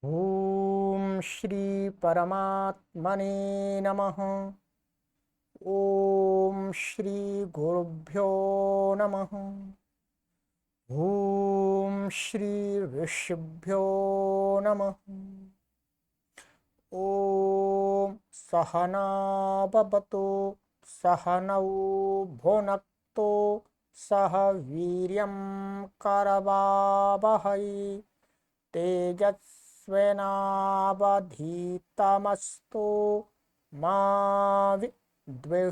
ओम श्री परमात्मने नमः। ओम श्री गुरुभ्यो नमः। ओम श्री ऋषिभ्यो नमः। ओम सहना भवतु सहनौ भुनक्तु सह वीर्यं करवावहै तेजस्विनावधीतमस्तु मा विद्विषावहै।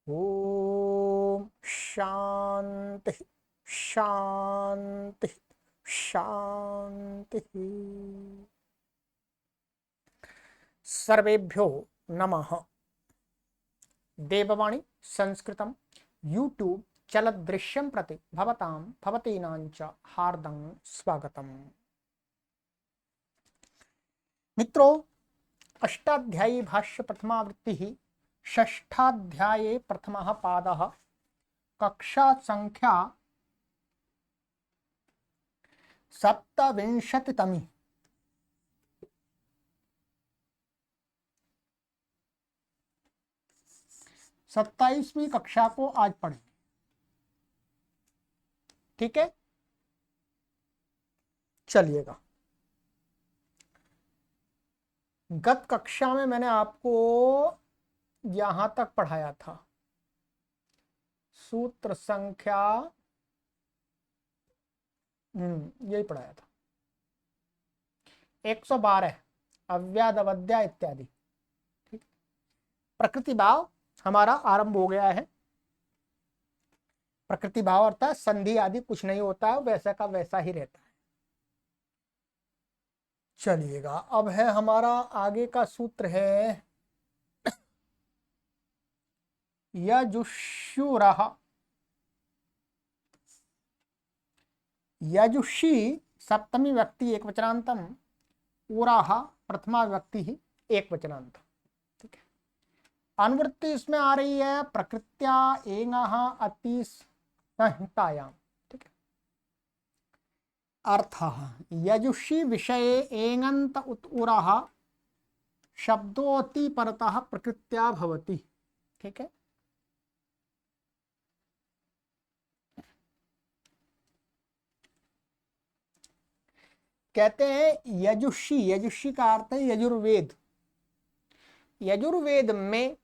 ओम शांति शांति शांति। सर्वेभ्यो नमः। देववाणी संस्कृतं यूट्यूब चलदृश्यं प्रति भवतीनांच हार्दं स्वागतम्। मित्रों, अष्टाध्यायी भाष्य प्रथमावृत्तिः षष्ठाध्याये प्रथमः पादः कक्षा संख्या 27तमी। 27वीं कक्षा को आज पढ़ेंगे। ठीक है, चलिएगा। गत कक्षा में मैंने आपको यहां तक पढ़ाया था, सूत्र संख्या यही पढ़ाया था 112 अव्याद अवध्या इत्यादि। ठीक, प्रकृति भाव हमारा आरंभ हो गया है। प्रकृति भाव अर्थात संधि आदि कुछ नहीं होता है, वैसा का वैसा ही रहता है। चलिएगा, अब है हमारा आगे का सूत्र है यजुष्युरः। यजुषी सप्तमी व्यक्ति एक वचनांतम, उराह प्रथमा व्यक्ति ही एक वचनांत। ठीक है, अनुवृत्ति इसमें आ रही है प्रकृत्या एंगः अति संहितायाम। ठीक है, अर्थः यजुषी विषये एंगंत उत उराह शब्दोति परतः प्रकृत्या भवति। ठीक है, कहते हैं यजुषी, यजुषी का अर्थ है यजुर्वेद। यजुर्वेद में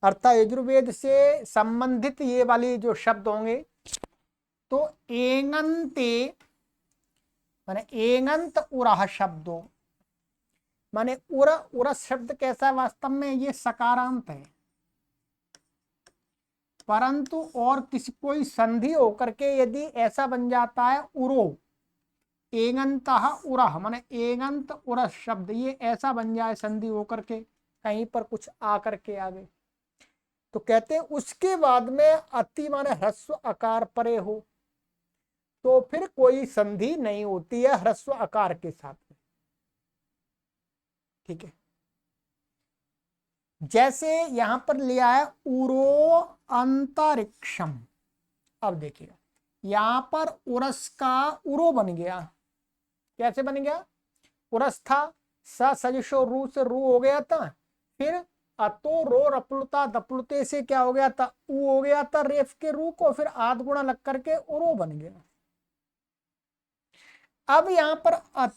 अर्थात यजुर्वेद से संबंधित ये वाली जो शब्द होंगे, तो एंगंते माने एंगंत उरह शब्दों, माने उर उरस शब्द कैसा है वास्तव में, ये सकारांत है, परंतु और किसी कोई संधि होकर के यदि ऐसा बन जाता है उरो एंगंत उरह, माने एंगंत उरस शब्द, ये ऐसा बन जाए संधि होकर के कहीं पर कुछ आकर के आगे, तो कहते हैं उसके बाद में अति माने ह्रस्व आकार परे हो, तो फिर कोई संधि नहीं होती है ह्रस्व आकार के साथ में। ठीक है, जैसे यहां पर लिया है उरो अंतरिक्षम। अब देखिएगा, यहां पर उरस का उरो बन गया। कैसे बन गया? उरस था, स सजशो रू से रू हो गया था, फिर अतो रो रपलुता दपलुते से क्या हो गया था, ऊ हो गया था रेफ के रू को, फिर आध गुणा लग करके उरो बन गया। अब यहां पर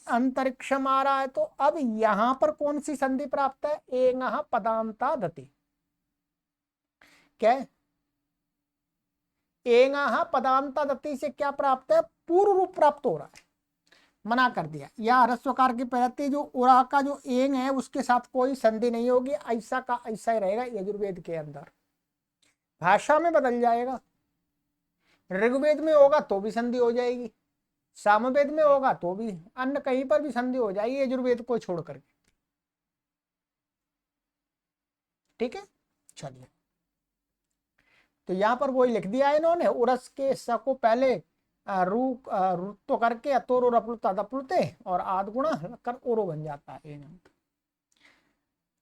अंतरिक्षम आ रहा है, तो अब यहां पर कौन सी संधि प्राप्त है? एंगः पदांता दति। क्या है? एंगः पदांता दति से क्या प्राप्त है? पूर्व रूप प्राप्त हो रहा है। मना कर दिया, या ह्रस्वकार की प्रति जो उरा का जो एंग है उसके साथ कोई संधि नहीं होगी, ऐसा का ऐसा ही रहेगा यजुर्वेद के अंदर। भाषा में बदल जाएगा, ऋग्वेद में होगा तो भी संधि हो जाएगी, सामवेद में होगा तो भी, अन्य कहीं पर भी संधि हो जाएगी यजुर्वेद को छोड़ करके। ठीक है, चलिए, तो यहां पर वही लिख दिया है इन्होंने, उरस के स को पहले रू तो करके अतोरो रपलुता दपलुते और आध गुणा कर ओरो बन जाता है एंगंत।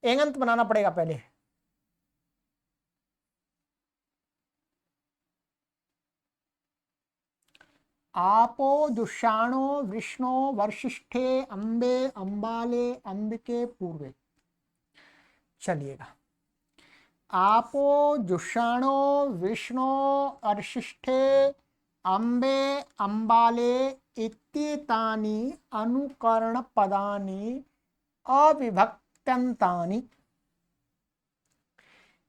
एंगंत बनाना पड़ेगा पहले। आपो जुषाणो वृष्णो वर्षिष्ठे अम्बे अम्बाले अंबिके पूर्वे। चलिएगा, आपो जुषाणो विष्णो अर्षिष्ठे अम्बे अम्बाले इत्येतानि अनुकरण पदानि अविभक्त्यन्तानि।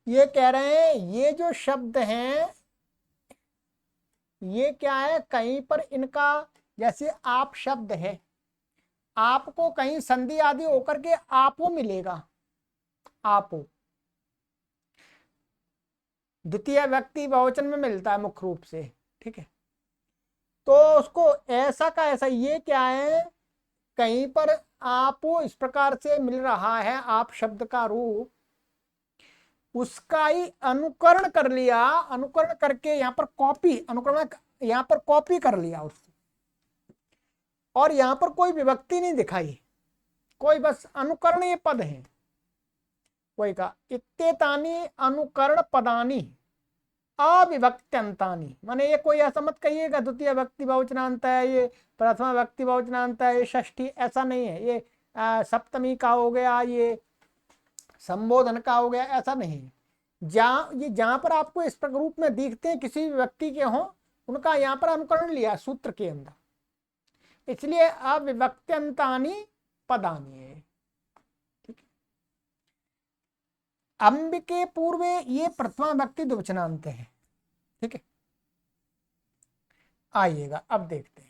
ये कह रहे हैं ये जो शब्द हैं ये क्या है, कहीं पर इनका जैसे आप शब्द है, आपको कहीं संधि आदि होकर के आपो मिलेगा, आपो द्वितीय व्यक्ति बहुवचन में मिलता है मुख्य रूप से, ठीक है। तो उसको ऐसा का ऐसा, ये क्या है, कहीं पर आपो इस प्रकार से मिल रहा है आप शब्द का रूप, उसका ही अनुकरण कर लिया, अनुकरण करके यहाँ पर कॉपी, अनुकरण यहाँ पर कॉपी कर लिया उसको, और यहाँ पर कोई विभक्ति नहीं दिखाई, कोई बस अनुकरणीय पद है। कोई का इत्येतानि अनुकरण पदानि अविभक्त्यंतानि, माने ये कोई ऐसा मत कहिएगा द्वितीय व्यक्ति बहुवचनांत है, ये प्रथमा व्यक्ति बहुवचनांत है, ये षष्ठी, ऐसा नहीं है। ये सप्तमी का हो गया, ये संबोधन का हो गया, ऐसा नहीं है। जहां पर आपको इस प्रकार रूप में दिखते हैं किसी व्यक्ति के हों, उनका यहाँ पर अनुकरण लिया सूत्र के अंदर, इसलिए अविभक्त्यंतानि पदानि है। ठीक है, अंबिके पूर्वे ये प्रथमा व्यक्ति द्विवचनांत है। ठीक है, आइएगा अब देखते हैं।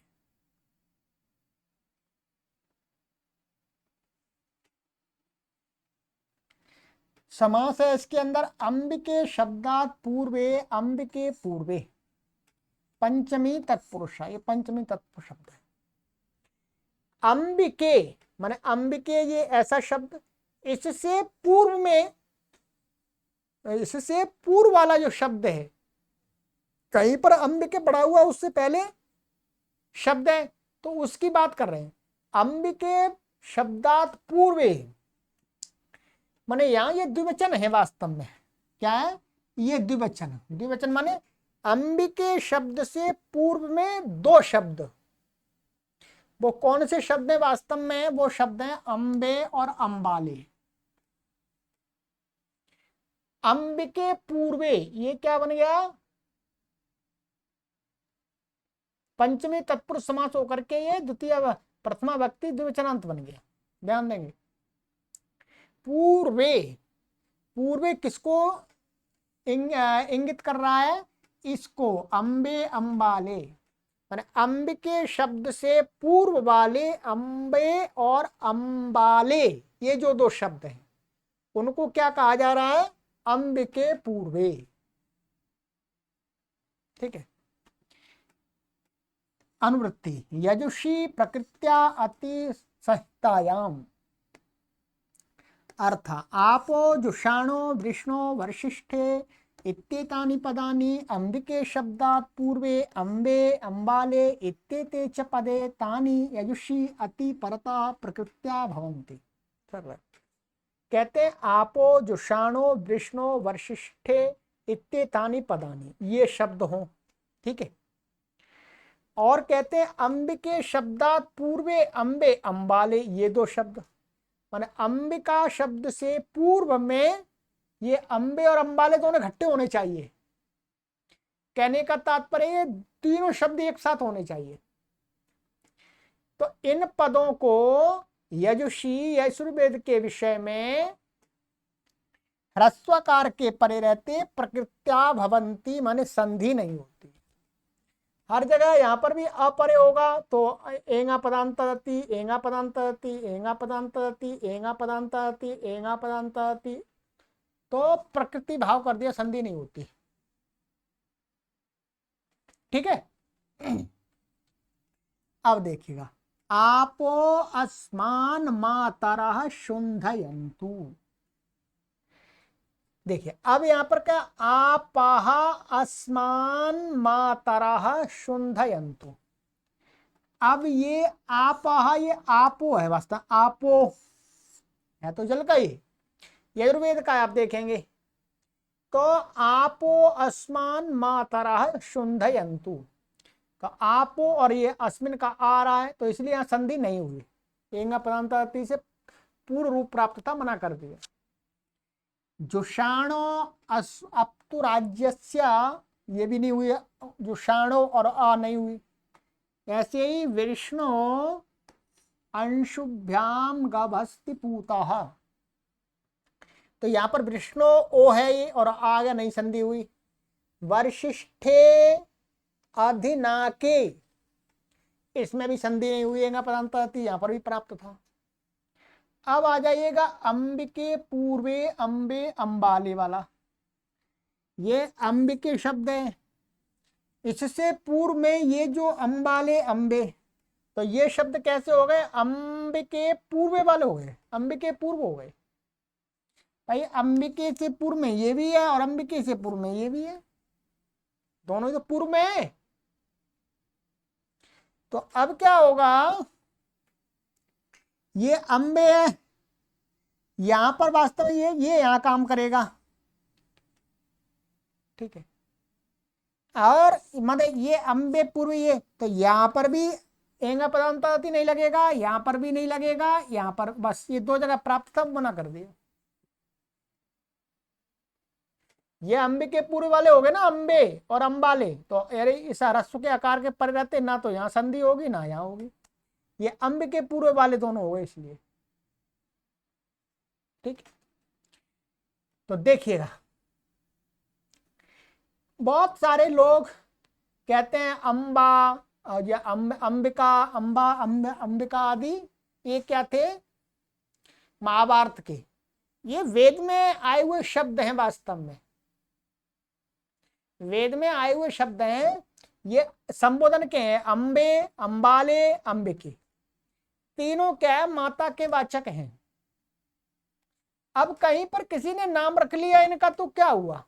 समास है इसके अंदर, अंबिके शब्दात पूर्वे, अंबिके पूर्वे पंचमी तत्पुरुष, ये पंचमी तत्पुरुष शब्द है। अंबिके माने अंबिके, ये ऐसा शब्द, इससे पूर्व में, इससे पूर्व वाला जो शब्द है, कहीं पर अंबिके पड़ा हुआ उससे पहले शब्द है, तो उसकी बात कर रहे हैं। अंबिके शब्दात पूर्वे माने यहां ये द्विवचन है वास्तव में। क्या है ये? द्विवचन। द्विवचन माने अंबिके शब्द से पूर्व में दो शब्द, वो कौन से शब्द है वास्तव में? वो शब्द है अंबे और अंबाले। अंबिके पूर्वे ये क्या बन गया? पंचमी तत्पुरुष समास होकर के ये द्वितीय प्रथमा व्यक्ति द्विवचनांत बन गया। ध्यान देंगे, पूर्वे, पूर्वे किसको इंगित कर रहा है? इसको, अंबे अंबाले, माने अंबिके शब्द से पूर्व वाले अंबे और अंबाले, ये जो दो शब्द हैं उनको क्या कहा जा रहा है? अंबिके पूर्वे। ठीक है, अनुवृत्ति, यजुषी प्रकृत्या अति सहितायाम, अर्थ आपो जुषाणो वृष्णो वर्षिष्ठे इत्येतानि पदानि अंबिके शब्दात् पूर्वे अंबे अंबाले इत्येते च पदे तानि यजुषी अति परता प्रकृत्या भवन्ति। कहते हैं आपो जुषाणो वृष्णो वर्षिष्ठे इत्येतानि पदानि, ये शब्द हों। ठीक है, और कहते हैं अंबिके शब्दात् पूर्वे अंबे अंबाले, ये दो शब्द, माने अंबिका शब्द से पूर्व में ये अंबे और अंबाले दोनों इकट्ठे होने चाहिए। कहने का तात्पर्य ये तीनों शब्द एक साथ होने चाहिए। तो इन पदों को यजुषी यजुर्वेद के विषय में ह्रस्वकार के परे रहते प्रकृत्या भवंती, माने संधि नहीं होती। हर जगह यहाँ पर भी अपरे होगा तो एंगा पदांतरति, एंगा पदांतरति, एंगा पदांतरति, एंगा पदांतरति, एंगा पदांतरति, तो प्रकृति भाव कर दिया, संधि नहीं होती। ठीक है, अब देखिएगा, आपो अस्मान मातरः शुंधयन्तु। देखिए अब यहां पर क्या, आपाह अस्मान मातरः शुंधयन्तु। अब ये आपाह, ये आपो है वास्तव, आपो है तो जल का ही, यजुर्वेद का आप देखेंगे तो आपो अस्मान मातरः शुंधयन्तु। तो आपो और ये अस्मिन का आ रहा है, तो इसलिए यहाँ संधि नहीं हुई। एंगा पदांत से पूर्ण रूप प्राप्त था, मना कर दिया। जुषाणो अप्तु राज्यस्य, ये भी नहीं हुई, जुषाणो और आ नहीं हुई। ऐसे ही विष्णु अंशुभ्याम गभस्ति पूतः, तो यहाँ पर विष्णु ओ है ये और आ गया, नहीं संधि हुई। वर्षिष्ठे अधिनाके, इसमें भी संधि नहीं हुई, पदांत यहाँ पर भी प्राप्त था। अब आ जाइएगा अंबिके पूर्वे अंबे अंबाले वाला। ये अंबिके शब्द है, इससे पूर्व में ये जो अंबाले अंबे, तो ये शब्द कैसे हो गए? अंबिके पूर्वे वाले हो गए, अंबिके पूर्व हो गए। भाई अंबिके से पूर्व में ये भी है और अंबिके से पूर्व में ये भी है, दोनों तो पूर्व में है। तो अब क्या होगा, ये अंबे है, यहां पर वास्तव में ये यहां काम करेगा, ठीक है। और मतलब ये अंबे पूर्व, ये तो यहां पर भी एंगा पदांत नहीं लगेगा, यहां पर भी नहीं लगेगा, यहां पर बस ये दो जगह प्राप्त था, मना कर दिया। ये अंबे के पूर्व वाले हो गए ना, अंबे और अंबाले, तो अरे इस ह्रस्व के आकार के परे रहते ना, तो यहाँ संधि होगी ना यहाँ होगी। ये अंबे के पूर्व वाले दोनों हो गए इसलिए, ठीक। तो देखिएगा बहुत सारे लोग कहते हैं अंबा और ये अंबिका, अंबा अंबिका आदि ये क्या थे? महाभारत के, ये वेद में आए हुए शब्द हैं। वास्तव में वेद में आए हुए शब्द हैं, ये संबोधन के हैं। अंबे, अंबाले, अंबिके, तीनों क्या है? माता के वाचक हैं। अब कहीं पर किसी ने नाम रख लिया इनका, तो क्या हुआ?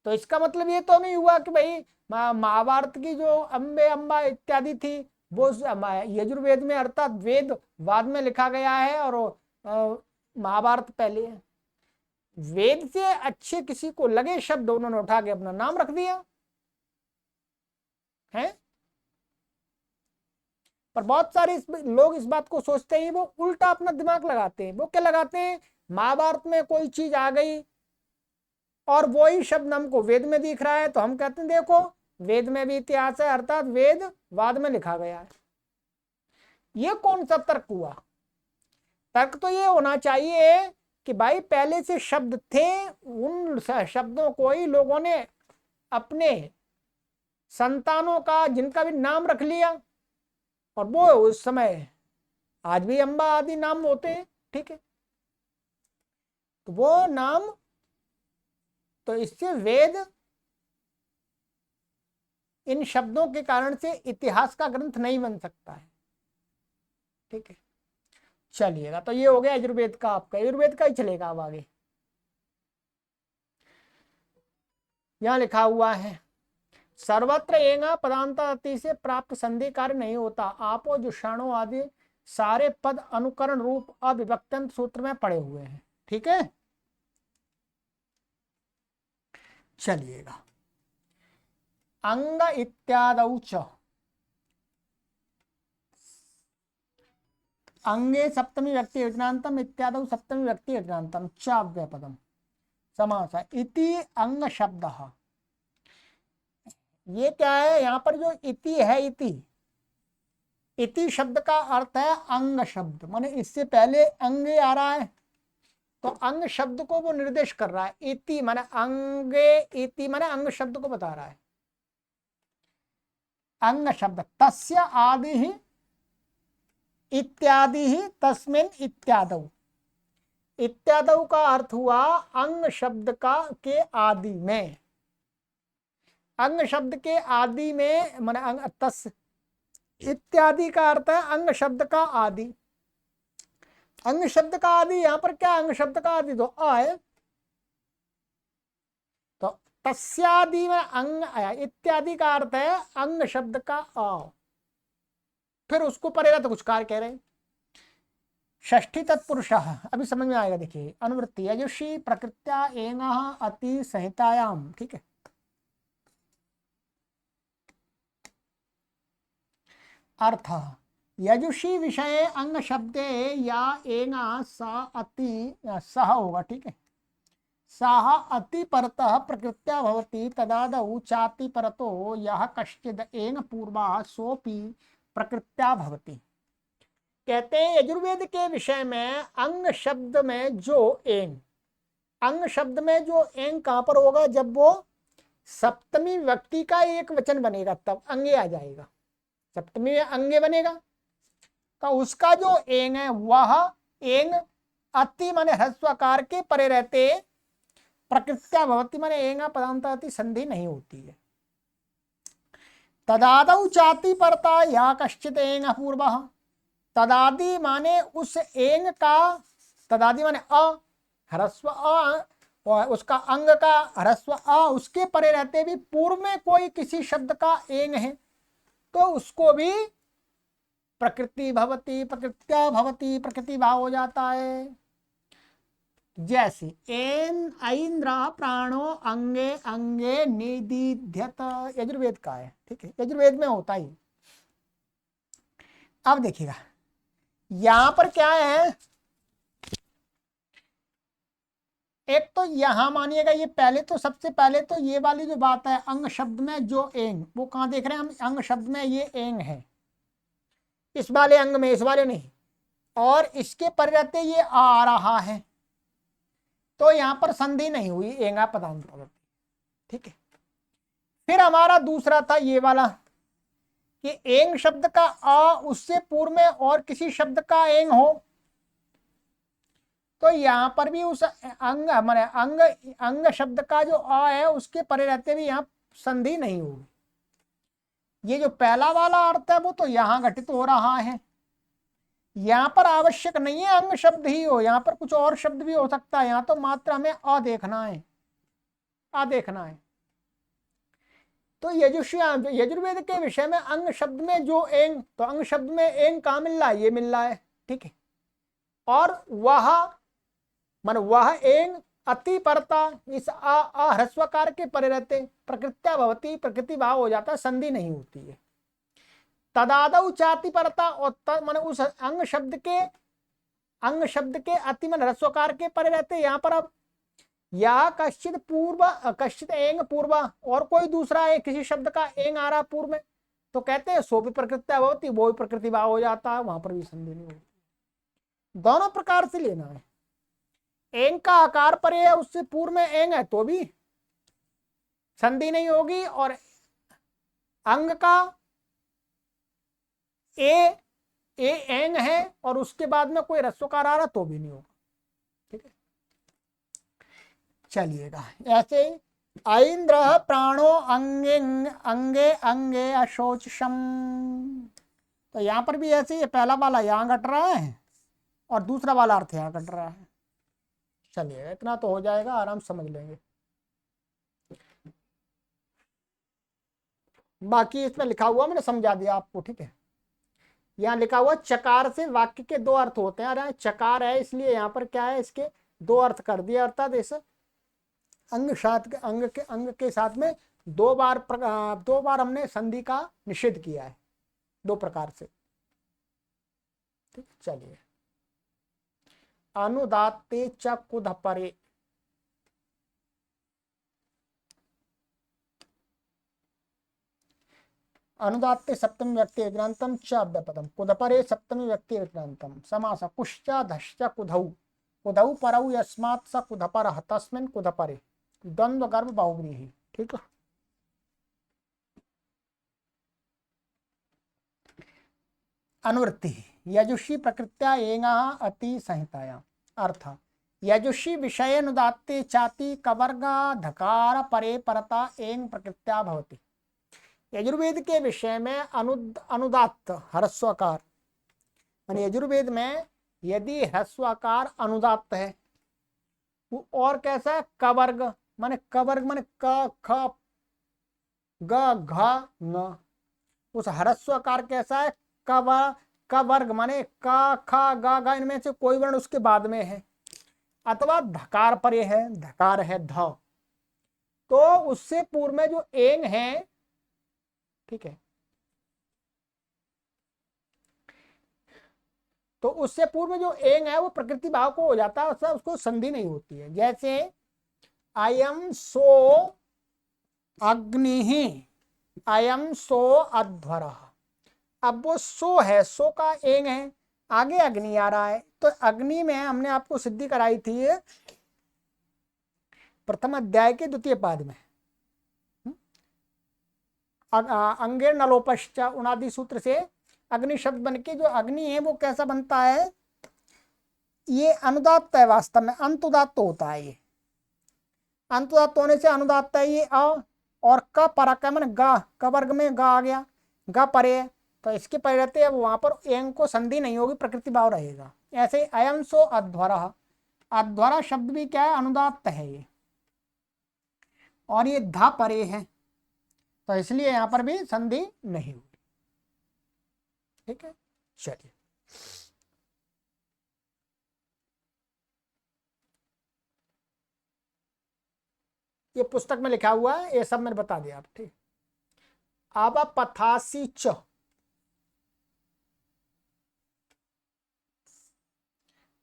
तो इसका मतलब ये तो नहीं हुआ कि भाई महाभारत की जो अंबे अंबा इत्यादि थी वो यजुर्वेद में, अर्थात वेद बाद में लिखा गया है और महाभारत पहले है। वेद से अच्छे किसी को लगे शब्द उन्होंने उठा के अपना नाम रख दिया है। पर बहुत सारे लोग इस बात को सोचते हैं, वो उल्टा अपना दिमाग लगाते हैं। वो क्या लगाते हैं? महाभारत में कोई चीज आ गई और वही शब्द हमको वेद में दिख रहा है, तो हम कहते हैं देखो वेद में भी इतिहास है, अर्थात वेद बाद में लिखा गया है। ये कौन सा तर्क हुआ? तर्क तो ये होना चाहिए कि भाई पहले से शब्द थे, उन शब्दों को ही लोगों ने अपने संतानों का, जिनका भी नाम रख लिया, और वो उस समय आज भी अंबा आदि नाम होते हैं, ठीक है। तो वो नाम, तो इससे वेद इन शब्दों के कारण से इतिहास का ग्रंथ नहीं बन सकता है, ठीक है। चलिएगा, तो ये हो गया यजुर्वेद का, आपका यजुर्वेद का ही चलेगा अब आगे। यहां लिखा हुआ है सर्वत्र एंगा पदांताति से प्राप्त संधि कार्य नहीं होता। आपो जुषाणो आदि सारे पद अनुकरण रूप अविभक्तंत सूत्र में पड़े हुए हैं, ठीक है। चलिएगा, अंग इत्यादौ च, अंगे सप्तमी व्यक्ति योजनांतम इत्यादौ सप्तमी व्यक्ति योजनांतम च अव्यपदम समास इति अंग शब्द। ये क्या है? यहाँ पर जो इति है, इति शब्द का अर्थ है अंग शब्द, माने इससे पहले अंगे आ रहा है, तो अंग शब्द को वो निर्देश कर रहा है। इति माने अंगे, इति माने अंग शब्द को बता रहा है। अंग शब्द तस्य आदि ही इत्यादि ही तस्मिन इत्यादौ, इत्यादौ का अर्थ हुआ अंग शब्द का के आदि में। अंग शब्द के आदि में माने अंग, तस् इत्यादि का अर्थ है अंग शब्द का आदि। अंग शब्द का आदि यहाँ पर क्या? अंग शब्द का आदि तो आ है, तो तस्यादि में अंग आया, इत्यादि का अर्थ है अंग शब्द का आ, फिर उसको परेगा तो कुछ कार्य कह रहे हैं। षष्ठी तत्पुरुष, अभी समझ में आएगा। देखिए अनुवृत्ति यजुषी प्रकृत्या एंगा अति संहितायाम, ठीक है। अर्थ यजुषी विषय अंग शब्दे या एंगा सा अति सह होगा, ठीक है। सह अति परतः प्रकृत्या भवति तदादौ चाति परतो यह कश्चिद एंग पूर्वा सोपि प्रकृत्या भवति। कहते हैं यजुर्वेद के विषय में अंग शब्द में जो एंग, अंग शब्द में जो एंग कहां पर होगा, जब वो सप्तमी व्यक्ति का एक वचन बनेगा तब अंगे आ जाएगा। सप्तमी में अंगे बनेगा तो उसका जो एंग है वह एंग अति माने ह्रस्वकार के परे रहते प्रकृत्या भवति माने एंगा पदांताति संधि नहीं होती है। तदादौ चाति परता या कश्चित एंग पूर्वः, तदादि माने उस एंग का, तदादि माने अ, ह्रस्व अ और उसका अंग का ह्रस्व अ, उसके परे रहते भी पूर्व में कोई किसी शब्द का एंग है तो उसको भी प्रकृति भवती प्रकृत्या भवती प्रकृति भाव हो जाता है। जैसे एन ऐन्द्र प्राणो अंगे अंगे निदिध्यत, यजुर्वेद का है, ठीक है, यजुर्वेद में होता ही। अब देखिएगा यहां पर क्या है, एक तो यहां मानिएगा ये पहले तो सबसे पहले तो ये वाली जो बात है अंग शब्द में जो एंग, वो कहां देख रहे हैं हम, अंग शब्द में ये एंग है, इस वाले अंग में, इस वाले नहीं, और इसके पर रहते ये आ रहा है तो यहां पर संधि नहीं हुई, एंगा पदांत भवति, ठीक है। फिर हमारा दूसरा था ये वाला कि एंग शब्द का आ उससे पूर्व में और किसी शब्द का एंग हो तो यहां पर भी उस अंग माने अंग अंग शब्द का जो आ है उसके परे रहते भी यहां संधि नहीं होगी। ये जो पहला वाला अर्थ है वो तो यहां घटित हो रहा है, यहां पर आवश्यक नहीं है अंग शब्द ही हो, यहां पर कुछ और शब्द भी हो सकता है, यहां तो मात्र हमें अ देखना है, अ देखना है। तो यजुर्वेद के विषय में अंग शब्द में जो एंग, तो अंग शब्द में एंग कहां मिल रहा है, ये मिल रहा है, ठीक है। और वह एंग अति परता इस ह्रस्वकार के परे रहते प्रकृत्या भवती प्रकृति भाव हो जाता, संधि नहीं होती है। तदादौ चाति परता और मन उस अंग शब्द के अति मन ह्रस्वकार के परे रहते, यहां पर अब या कश्चित पूर्व कश्चित एंग पूर्व और कोई दूसरा है किसी शब्द का एंग आ रहा पूर्व में तो कहते हैं सो भी प्रकृत्या भवती, वो भी प्रकृति भाव हो जाता है, वहां पर भी संधि नहीं होती। दोनों प्रकार से लेना है, एंग का आकार परे है उससे पूर्व में एंग है तो भी संधि नहीं होगी, और अंग का ए एंग है और उसके बाद में कोई ह्रस्वकार आ रहा तो भी नहीं होगा, ठीक है। चलिएगा ऐसे ऐन्द्र प्राणो अंगे अंगे अंगे अशोचम, तो यहां पर भी ऐसे ही पहला वाला यहां घट रहा है और दूसरा वाला अर्थ यहां घट रहा है। चलिए इतना तो हो जाएगा, आराम समझ लेंगे। बाकी इसमें लिखा हुआ मैंने समझा दिया आपको, ठीक है। यहाँ लिखा हुआ चकार से वाक्य के दो अर्थ होते हैं, अरे चकार है इसलिए यहाँ पर क्या है इसके दो अर्थ कर दिए, अर्थात इस अंग के साथ में दो बार हमने संधि का निषेध किया है, दो प्रकार से, ठीक। चलिए अनुदात्ते च कुधपरे, अनुदात्ते सप्तमी व्यक्ति विक्रांतम च अव्यपदम कुधपरे सप्तमी व्यक्ति विक्रांतम समास कुश्च धश्च कुधौ कुधौ परौ यस्मात् स कुधपरः तस्मिन् कुधपरे द्वंद्व गर्भ बहुव्रीहि, ठीक है। अनुवृत्ति यजुषी प्रकृत्या एंगा अति संहिताया, अर्थ यजुषी विषय अनुदात्ते चाति कवर्ग धकार परे परता एंग प्रकृत्या भवति। यजुर्वेद के विषय में अनुदात्त ह्रस्वकार, माने यजुर्वेद में यदि ह्रस्वकार अनुदात्त है और कैसा है कवर्ग, माने कवर्ग माने क ख ग घ न, उस ह्रस्वकार कैसा है कवर्ग माने क ख ग घ, इनमें से कोई वर्ण उसके बाद में है अथवा धकार परे है, धकार है ध, तो उससे पूर्व में जो एंग है, ठीक है, तो उससे पूर्व जो एंग है वो प्रकृति भाव को हो जाता है, उसको संधि नहीं होती है। जैसे अयम सो अग्नि, अयम सो अध्वर। अब वो सो है, सो का एंग है, आगे अग्नि आ रहा है, तो अग्नि में हमने आपको सिद्धि कराई थी प्रथम अध्याय के द्वितीय पाद में, अंगेर नलोपश्च उनादि सूत्र से अग्नि शब्द बन के जो अग्नि है वो कैसा बनता है, ये अनुदात्त है, वास्तव में अंतुदात्त होता है। ये अंतुदात्त होने से अनुदात्त है ये अ, और क परक है, मैंने गा, क वर्ग में गा आ गया, गा परे है, तो इसके परे रहते अब वहां पर एंग को संधि नहीं होगी, प्रकृति भाव रहेगा। ऐसे अयम सो अध्वरा, अध्वरा शब्द भी क्या है, अनुदात्त है ये, और ये धा परे है, तो इसलिए यहां पर भी संधि नहीं होगी। ठीक है, चलिए ये पुस्तक में लिखा हुआ है, ये सब मैंने बता दिया आप। ठीक, अब पथासी च,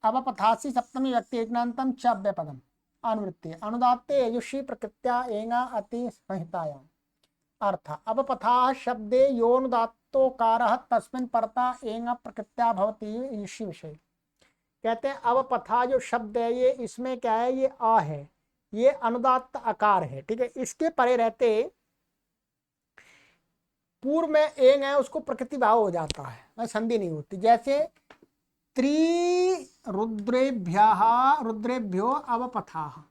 अब पथासी सप्तमी व्यक्ति एकनांतम च अव्यपदम अनुवृत्ति अनुदात्ते यजुषी प्रकृत्या एंगा अति संहितायाम। अर्थ अब पथा शब्दे योनुदात्तोकारः तस्मिन् परता एंग प्रकृत्या भवति यजुषी विषय। कहते हैं अब पथा जो शब्द है ये इसमें क्या है, ये आ है, ये अनुदात्त आकार है। ठीक है, इसके परे रहते पूर्व में एंग है उसको प्रकृति भाव हो जाता है, संधि नहीं होती। जैसे रुद्रेभ्यः रुद्रेभ्यो अवपथाः,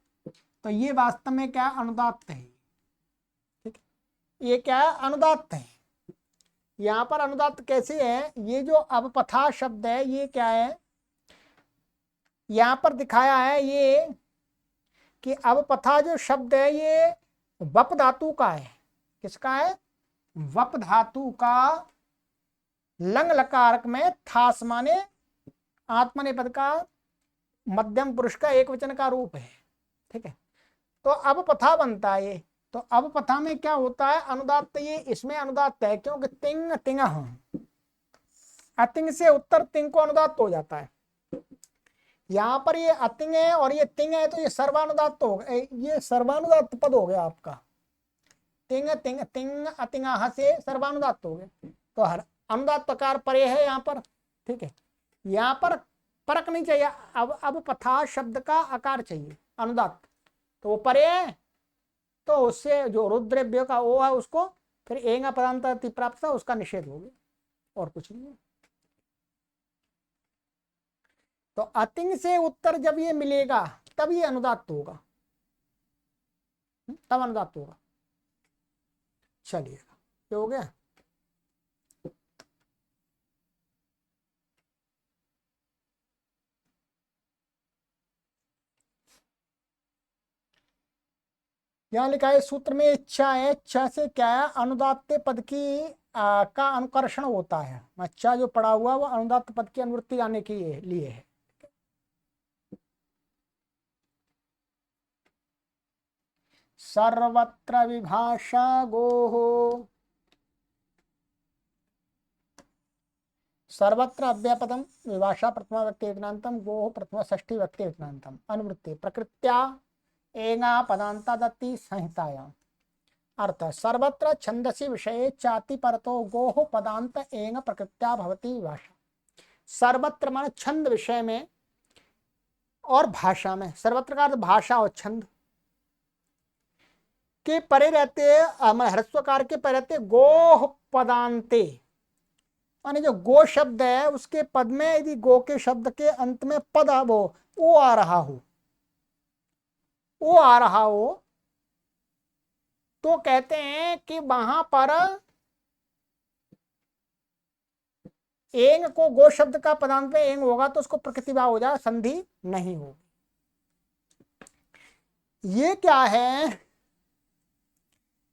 तो ये वास्तव में क्या अनुदात्त है। ठीक है, ये क्या है, अनुदात्त है। यहां पर अनुदात्त कैसे है, ये जो अवपथा शब्द है ये क्या है, यहां पर दिखाया है ये कि अवपथा जो शब्द है ये वप धातु का है। किसका है, वप धातु का लंग लकारक में थास माने आत्मनेपद का मध्यम पुरुष का एक वचन का रूप है। ठीक है, तो अब पथा बनता है ये, तो अब पथा में क्या होता है, अनुदात्त, ये इसमें अनुदात्त है क्योंकि तिंग तिंग, अतिंग से उत्तर तिंग को अनुदात्त हो जाता है। यहां पर ये अतिंग है और ये तिंग है, तो ये सर्वानुदात्त हो गया, ये सर्वानुदात्त पद हो गया आपका, तिंग तिंग तिंग अतिंगा से सर्वानुदात्त हो गए, तो हर अनुदात्त प्रकार परे है यहाँ पर। ठीक है, यहाँ पर परक नहीं चाहिए, अब पथा शब्द का आकार चाहिए अनुदात्त, तो वो परे है, तो उससे जो रुद्रेभ्य का ओ है उसको फिर एंगा पदांत प्राप्त था, उसका निषेध हो गया, और कुछ नहीं है। तो अतिंग से उत्तर जब ये मिलेगा तब ये अनुदात्त होगा, तब अनुदात्त होगा। चलिएगा, ये हो गया। यहाँ लिखा है सूत्र में इच्छा है, इच्छा से क्या है, अनुदात्त पद की का अनुकर्षण होता है। अच्छा जो पड़ा हुआ वो अनुदात्त पद की अनुवृत्ति आने के लिए है। सर्वत्र विभाषा गोः, सर्वत्र अव्यापदम विभाषा प्रथमा व्यक्ति एकनांतम गोः प्रथमा षष्ठी व्यक्ति एकनांतम अनुवृत्ति प्रकृत्या एंगा पदांता दत्ति संहितायाम। अर्थ सर्वत्र छंदसी विषये चाति परतो गोः पदांत एंग प्रकृत्या भवति विभाषा। सर्वत्र माने छंद विषय में और भाषा में, सर्वत्र का अर्थ भाषा और छंद के परे रहते ह्रस्वकार के परे रहते गोः पदांते, माने जो गो शब्द है उसके पद में यदि गो के शब्द के अंत में पद वो ओ आ रहा हो, ओ आ रहा हो, तो कहते हैं कि वहां पर एंग को गो शब्द का पदांत में एंग होगा तो उसको प्रकृति भाव हो जाए, संधि नहीं होगी। ये क्या है,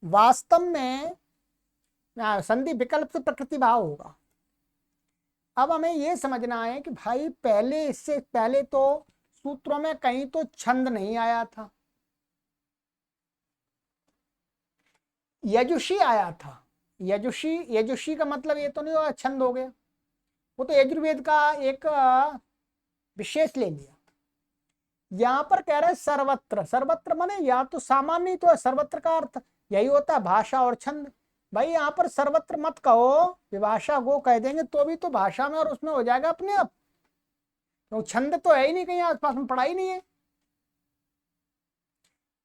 वास्तव में संधि विकल्प से प्रकृति भाव होगा। अब हमें यह समझना है कि भाई पहले, इससे पहले तो सूत्रों में कहीं तो छंद नहीं आया था, यजुषी आया था। यजुषी, यजुषी का मतलब ये तो नहीं होगा छंद हो गया, वो तो यजुर्वेद का एक विशेष ले लिया। यहाँ पर कह रहे हैं सर्वत्र, सर्वत्र माने या तो सामान्य ही तो है, सर्वत्र का अर्थ यही होता है भाषा और छंद। भाई यहाँ पर सर्वत्र मत कहो, विभाषा गो कह देंगे तो भी तो भाषा में और उसमें हो जाएगा अपने आप, तो छंद तो है ही नहीं, कहीं आसपास में पढ़ा ही नहीं है।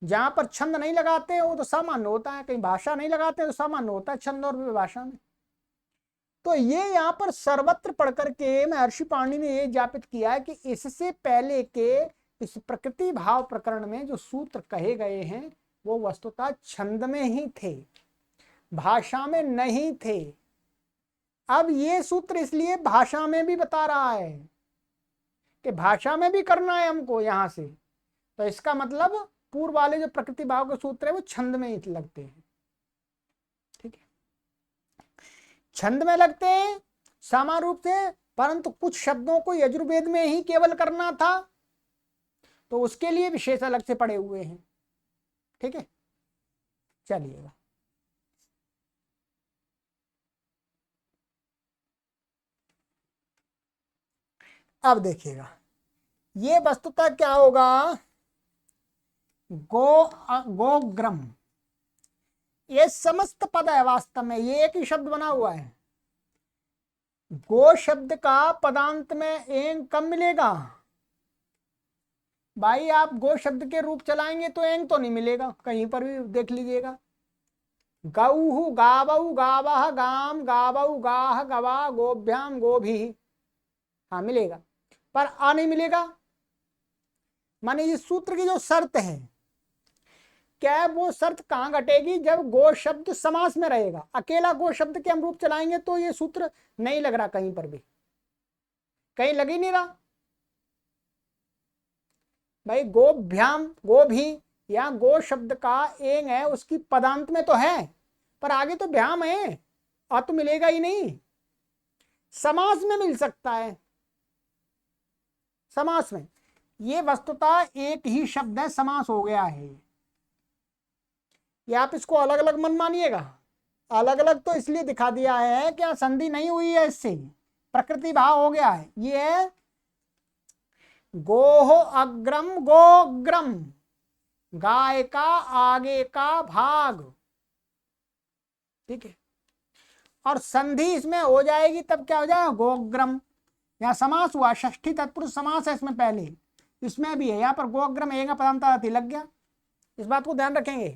जहां पर छंद नहीं लगाते हैं वो तो सामान्य होता है, कहीं भाषा नहीं लगाते तो सामान्य होता है छंद और विभाषा में। तो ये यहाँ पर सर्वत्र पढ़ करके महर्षि पाणिनि ने ये ज्ञापित किया है कि इससे पहले के इस प्रकृति भाव प्रकरण में जो सूत्र कहे गए हैं वो वस्तुतः छंद में ही थे, भाषा में नहीं थे। अब ये सूत्र इसलिए भाषा में भी बता रहा है कि भाषा में भी करना है हमको यहां से, तो इसका मतलब पूर्व वाले जो प्रकृति भाव के सूत्र है वो छंद में ही लगते हैं। ठीक है, छंद में लगते हैं सामान्य रूप से, परंतु कुछ शब्दों को यजुर्वेद में ही केवल करना था तो उसके लिए विशेष अलग से पड़े हुए हैं। ठीक है, चलिएगा अब देखिएगा ये वस्तुतः क्या होगा, गोग्रम, ये समस्त पद है वास्तव में, ये एक ही शब्द बना हुआ है। गो शब्द का पदांत में एंग कब मिलेगा भाई, आप गो शब्द के रूप चलाएंगे तो एंग तो नहीं मिलेगा, कहीं पर भी देख लीजिएगा। गौहु गावऊ गावह गाम गावऊ गाह गवा गोभ्याम गोभी, हाँ मिलेगा, पर आ नहीं मिलेगा। माने इस सूत्र की जो शर्त है, क्या वो शर्त कहां घटेगी, जब गो शब्द समास में रहेगा। अकेला गो शब्द के हम रूप चलाएंगे तो ये सूत्र नहीं लग रहा, कहीं पर भी कहीं लग ही नहीं रहा। भाई गोभ्याम गोभी या गो शब्द का एंग है उसकी पदांत में तो है, पर आगे तो भ्याम है, आ तो मिलेगा ही नहीं। समास में मिल सकता है, समास में ये वस्तुतः एक ही शब्द है, समास हो गया है। ये आप इसको अलग अलग मन मानिएगा, अलग अलग तो इसलिए दिखा दिया है क्या संधि नहीं हुई है, इससे प्रकृति भाव हो गया है। ये है गोहो अग्रम गोग्रम, गाय का आगे का भाग। ठीक है, और संधि इसमें हो जाएगी तब क्या हो जाएगा, गोग्रम। यहाँ समास हुआ, षष्ठी तत्पुरुष समास है इसमें पहले, इसमें भी है, यहाँ पर गोग्रम एगा पदांत लग गया, इस बात को ध्यान रखेंगे।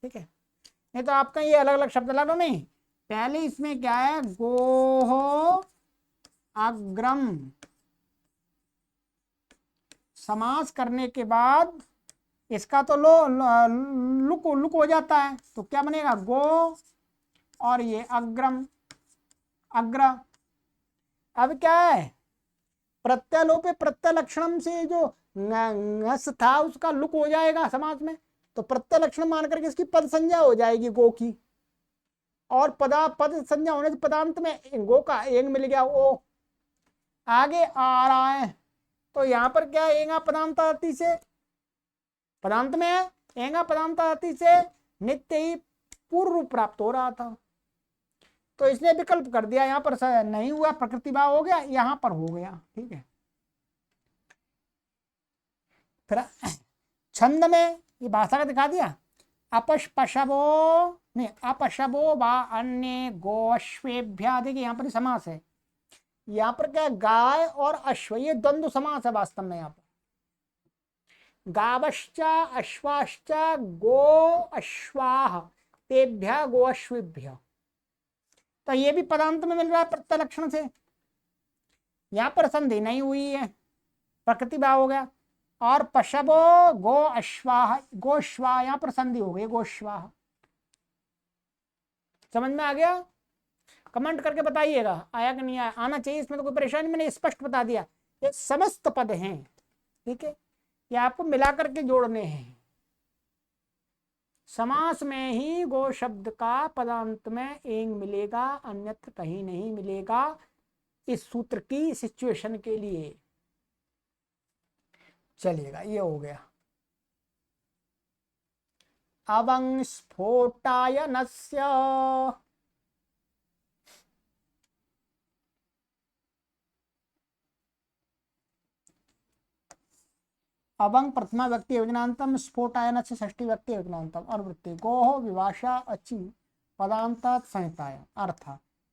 ठीक है, नहीं तो आपका ये अलग अलग शब्द लगा नहीं, पहले इसमें क्या है, गोहो अग्रम, समास करने के बाद इसका तो लुक लुक हो जाता है, तो क्या बनेगा, गो और ये अग्रम, अग्र। अब क्या है, प्रत्यलोपे प्रत्यलक्षणम से जो ngस था उसका लुक हो जाएगा समास में, तो प्रत्यलक्षण मान करके इसकी पद संज्ञा हो जाएगी गो की, और पद संज्ञा होने से पदांत में गो का एंग मिल गया, ओ आगे आ रहा है। तो यहाँ पर क्या है, एंगा पदांताति से, पदांत में है, एंगा पदांताति से नित्य ही पूर्व रूप प्राप्त हो रहा था, तो इसने विकल्प कर दिया, यहाँ पर नहीं हुआ, प्रकृति भाव हो गया, यहाँ पर हो गया। ठीक है, फिर छंद में ये भाषा का दिखा दिया, अपशपशवो नहीं, अपशवो वा अन्य गोश्वेभ्य, देखिए यहाँ पर समास है, यहाँ पर क्या गाय और अश्व, ये द्वंद्व समास है वास्तव में। यहाँ पर गावश्च अश्वाश्च गो अश्वाह तेभ्य गो अश्वेभ्य, तो ये भी पदांत में मिल रहा है प्रत्यलक्षण से, यहाँ पर संधि नहीं हुई है, प्रकृति भाव हो गया। और पशवो गो अश्वाह, गोश्वाह यहाँ पर संधि हो गई, गोश्वाह। समझ में आ गया, कमेंट करके बताइएगा आया कि नहीं आया, आना चाहिए, इसमें तो कोई परेशानी, मैंने स्पष्ट बता दिया, ये समस्त पद हैं। ठीक है, ये आपको मिला करके जोड़ने हैं, समास में ही गो शब्द का पदांत में एंग मिलेगा, अन्यत्र कहीं नहीं मिलेगा, इस सूत्र की सिचुएशन के लिए। चलिएगा, ये हो गया। अवं स्फोटायनस्य, अवंग प्रथमा व्यक्ति योजनांतम स्फोटायन से षष्ठी व्यक्ति योजनांतम और वृत्ति गोह विभाषा अचि पदांत संहिताया अर्थ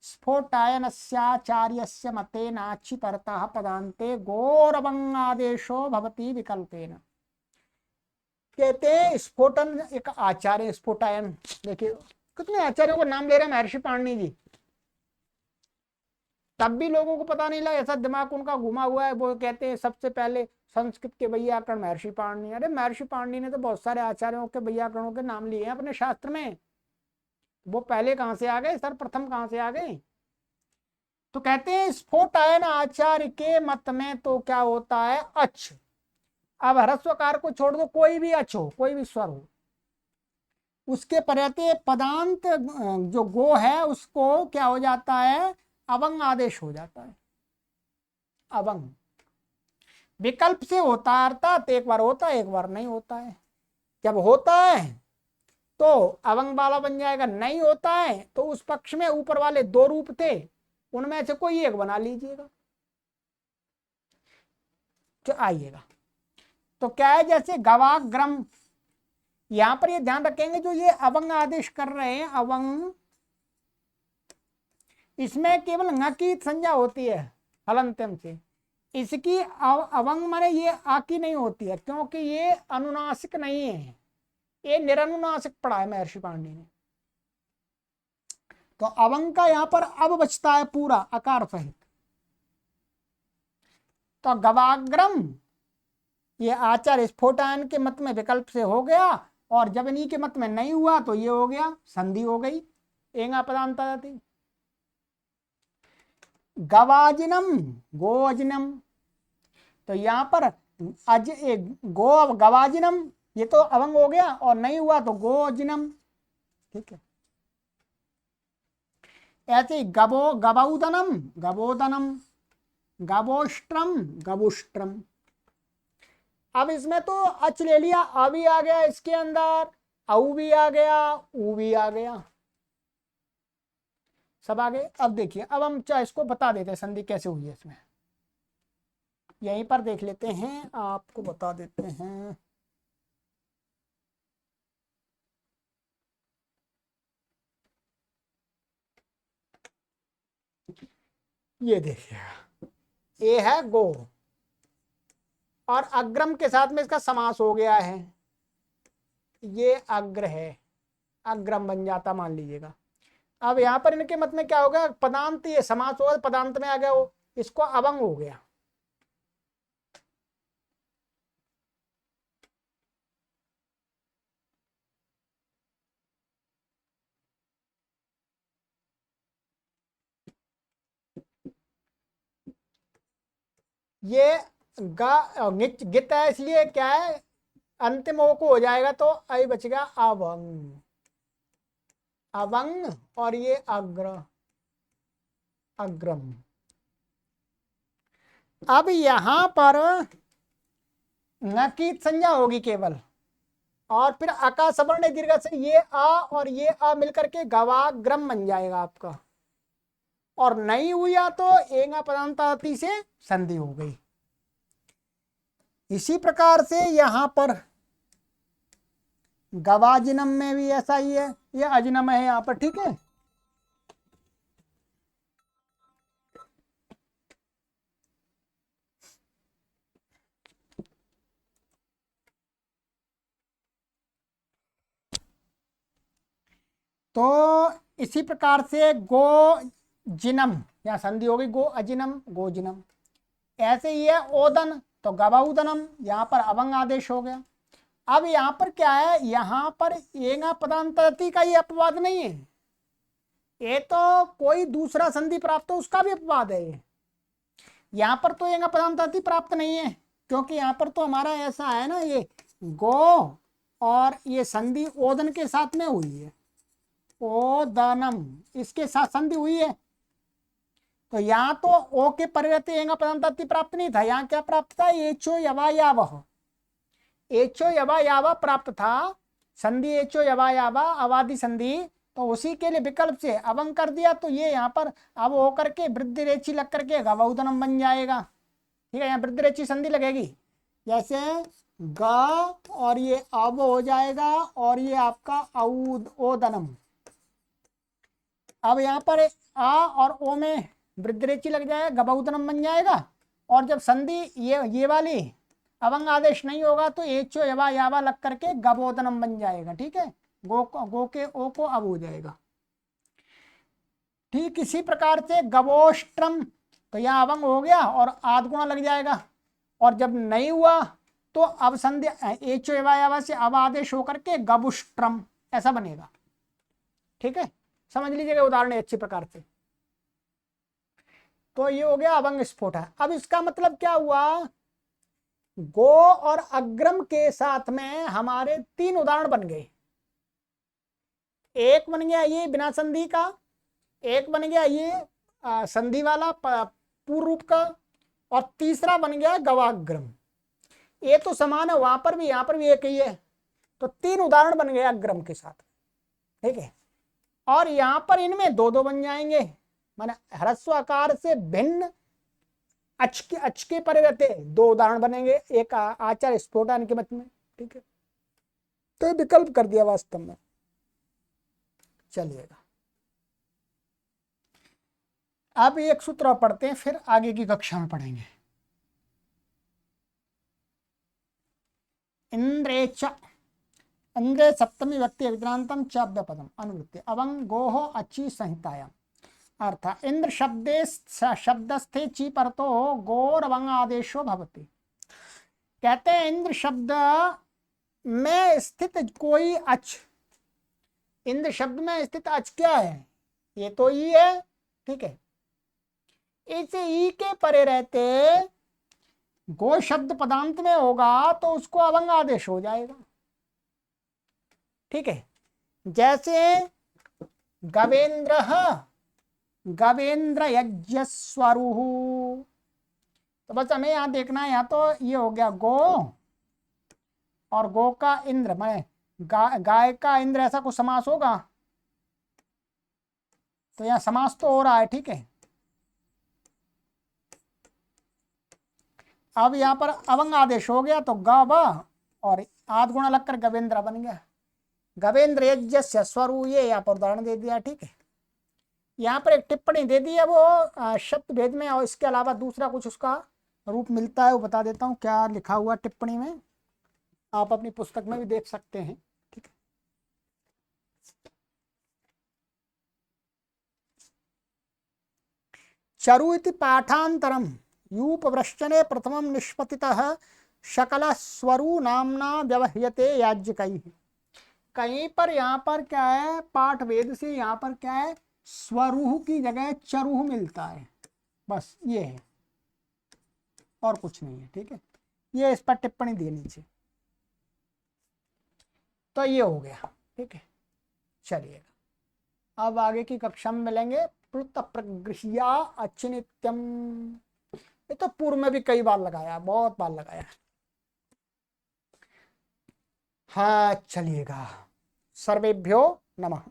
स्फोटायनस्याचार्यस्य मतेनाचि परतः पदांते गोरवंगादेशो भवति विकल्पेन। कहते हैं स्फोटन एक आचार्य स्फोटायन, देखिए कितने आचार्यों को नाम ले रहे हैं महर्षि पाणिनि जी, तब भी लोगों को पता नहीं लगा, ऐसा दिमाग उनका घुमा हुआ है। वो कहते हैं सबसे पहले संस्कृत के वैयाकरण महर्षि पाणिनि। अरे महर्षि पाणिनि ने तो बहुत सारे आचार्यों के वैयाकरणों के नाम लिए हैं अपने शास्त्र में, वो पहले कहां से आ गए, सर्वप्रथम कहां से आ गए। तो कहते हैं स्फोटायन आचार्य के मत में तो क्या होता है अच, अब ह्रस्वकार को छोड़ दो, कोई भी अच हो, कोई भी स्वर हो, उसके पर्यते पदांत जो गो है उसको क्या हो जाता है, अवंग आदेश हो जाता है। अवंग विकल्प से होता है, अर्थात एक बार होता है एक बार नहीं होता है। जब होता है तो अवंग वाला बन जाएगा, नहीं होता है तो उस पक्ष में ऊपर वाले दो रूप थे उनमें से कोई एक बना लीजिएगा। तो आइएगा, तो क्या है, जैसे गवाग्रम, यहां पर ये ध्यान रखेंगे जो ये अवंग आदेश कर रहे हैं अवंग, इसमें केवल ng की संज्ञा होती है हलंत्यम से, इसकी अवंग माने ये आ की नहीं होती है, क्योंकि ये अनुनासिक नहीं है, ये निरनुनासिक पढ़ा है महर्षि पाणिनि ने। तो अवंग का यहां पर अब बचता है पूरा अकार सहित। तो गवाग्रम ये आचार्य स्फोटायन के मत में विकल्प से हो गया, और जब इन्हीं के मत में नहीं हुआ तो ये हो गया, संधि हो गई, एंगा पदांत जाती। गवाजिनम गोअजिनम, तो यहां पर अज गो गवाजिनम ये तो अवंग हो गया, और नहीं हुआ तो गोअजिनम, ठीक है। ऐसे गबो गबौदनम गबोदनम, गबोष्ट्रम गबुष्ट्रम। अब इसमें तो अच ले लिया, आ भी आ गया इसके अंदर, औ भी आ गया, ऊ भी आ गया, सब आ गए। अब देखिए, अब हम चाहे इसको बता देते हैं संधि कैसे हुई है इसमें, यहीं पर देख लेते हैं, आपको बता देते हैं। ये देखिएगा, ये है गो, और अग्रम के साथ में इसका समास हो गया है, ये अग्र है, अग्रम बन जाता मान लीजिएगा। अब यहां पर इनके मत में क्या होगा, पदांत, ये समास होगा, पदांत में आ गया वो, इसको अवंग हो गया। ये गित है, इसलिए क्या है, अंतिम ओ को हो जाएगा तो आई बचेगा अवंग, अवंग, और ये अग्र, अग्रम। अब यहां पर न की संज्ञा होगी केवल, और फिर अका सवर्ण दीर्घ से ये आ और ये आ मिलकर के गवाग्रम बन जाएगा आपका, और नहीं हुआ तो एंगा पदांताति से संधि हो गई। इसी प्रकार से यहां पर गवाजिनम में भी ऐसा ही है, ये अजनम है यहां पर, ठीक है। तो इसी प्रकार से गो जिनम, यहाँ संधि हो गई, गो अजिनम गोजिनम। ऐसे ही है ओदन, तो गवाउदनम, यहाँ पर अवंग आदेश हो गया। अब यहाँ पर क्या है, यहाँ पर एंगा पदांतति का ये अपवाद नहीं है, ये तो कोई दूसरा संधि प्राप्त हो उसका भी अपवाद है ये। यहाँ पर तो एंगा पदांतति प्राप्त नहीं है, क्योंकि यहाँ पर तो हमारा ऐसा है ना, ये गो और ये संधि ओदन के साथ में हुई है, ओदनम इसके साथ संधि हुई है। तो यहाँ तो ओ के परिवर्ते एंगा पदांतति प्राप्त नहीं था, यहाँ क्या प्राप्त था, एचो यवायावह, एचो यवायावा प्राप्त था, संधि एचो यवायावा अवादि संधि, तो उसी के लिए विकल्प से अवंग कर दिया, तो ये यहाँ पर अब होकर के वृद्धि रेची लग करके गवउदनम बन जाएगा, ठीक है। यहाँ वृद्धि रेची संधि लगेगी, जैसे ग और ये अब हो जाएगा और ये आपका ओदनम। अब यहाँ पर आ और ओ में वृद्धिरेचि लग जाएगा, गबौदनम बन जाएगा। और जब संधि ये वाली अवंग आदेश नहीं होगा तो एचो यवा यावा लग करके गबोदनम बन जाएगा। ठीक है, गो के ओ को अब हो जाएगा। ठीक इसी प्रकार से गवोष्ट्रम, तो यहाँ अवंग हो गया और आध गुणा लग जाएगा। और जब नहीं हुआ तो अब संधि एचो यवा यावा से अब आदेश होकर के गबुष्ट्रम ऐसा बनेगा। ठीक है, समझ लीजिएगा उदाहरण अच्छी प्रकार से। तो ये हो गया अवंग स्फोट है। अब इसका मतलब क्या हुआ, गो और अग्रम के साथ में हमारे 3 उदाहरण बन गए। एक बन गया ये बिना संधि का, एक बन गया ये संधि वाला पूर्व रूप का, और तीसरा बन गया गवाग्रम। ये तो समान है, वहां पर भी यहां पर भी एक ही है। तो 3 उदाहरण बन गए अग्रम के साथ। ठीक है, और यहां पर इनमें 2-2 बन जाएंगे, माने ह्रस्व आकार से भिन्न अच के परे रहते 2 उदाहरण बनेंगे, एक आचार स्फोटन के मत में। ठीक है, तो विकल्प कर दिया वास्तव में। चलिएगा, अब एक सूत्र पढ़ते हैं, फिर आगे की कक्षा में पढ़ेंगे। इंद्रे सप्तमी व्यक्ति विक्रांतम च व्यपदम अनुवृत्ति अवंग गोहो अची संहितायाम। अर्थात इंद्र शब्दस्थे ची परतो गोर अवंग आदेशो भवति। कहते हैं इंद्र शब्द में स्थित कोई अच, इंद्र शब्द में स्थित अच क्या है, ये तो ई है। ठीक है, इसे ई के परे रहते गो शब्द पदांत में होगा तो उसको अवंग आदेश हो जाएगा। ठीक है, जैसे गवेंद्र यज्ञस्वरु, तो बस हमें यहां देखना है, यहां तो ये हो गया गो और गो का इंद्र, मैं गाय का इंद्र, ऐसा कुछ समास होगा तो यहां समास तो हो रहा है। ठीक है, अब यहां पर अवंग आदेश हो गया तो ग और आध गुणा लगकर गवेंद्र बन गया। गवेंद्र यज्ञस्य स्वरु, ये यहाँ पर उदाहरण दे दिया। ठीक है, यहाँ पर एक टिप्पणी दे दी है वो शब्द भेद में, और इसके अलावा दूसरा कुछ उसका रूप मिलता है, वो बता देता हूँ क्या लिखा हुआ टिप्पणी में, आप अपनी पुस्तक में भी देख सकते हैं। ठीक है, चरु इति पाठांतरम यूपवृश्चने प्रथमम निष्पतितः शकल स्वरु नामना व्यवह्यते याज्ञिकैः। कहीं पर यहाँ पर क्या है, पाठ वेद से यहाँ पर क्या है, स्वरूह की जगह चरुह मिलता है, बस ये है और कुछ नहीं है। ठीक है, ये इस पर टिप्पणी दी नीचे, तो ये हो गया। ठीक है, चलिएगा, अब आगे की कक्षा में मिलेंगे। प्लुत प्रगृह्या अचिनित्यम, ये तो पूर्व में भी कई बार लगाया, बहुत बार लगाया। हाँ, चलिएगा, सर्वेभ्यो नमः।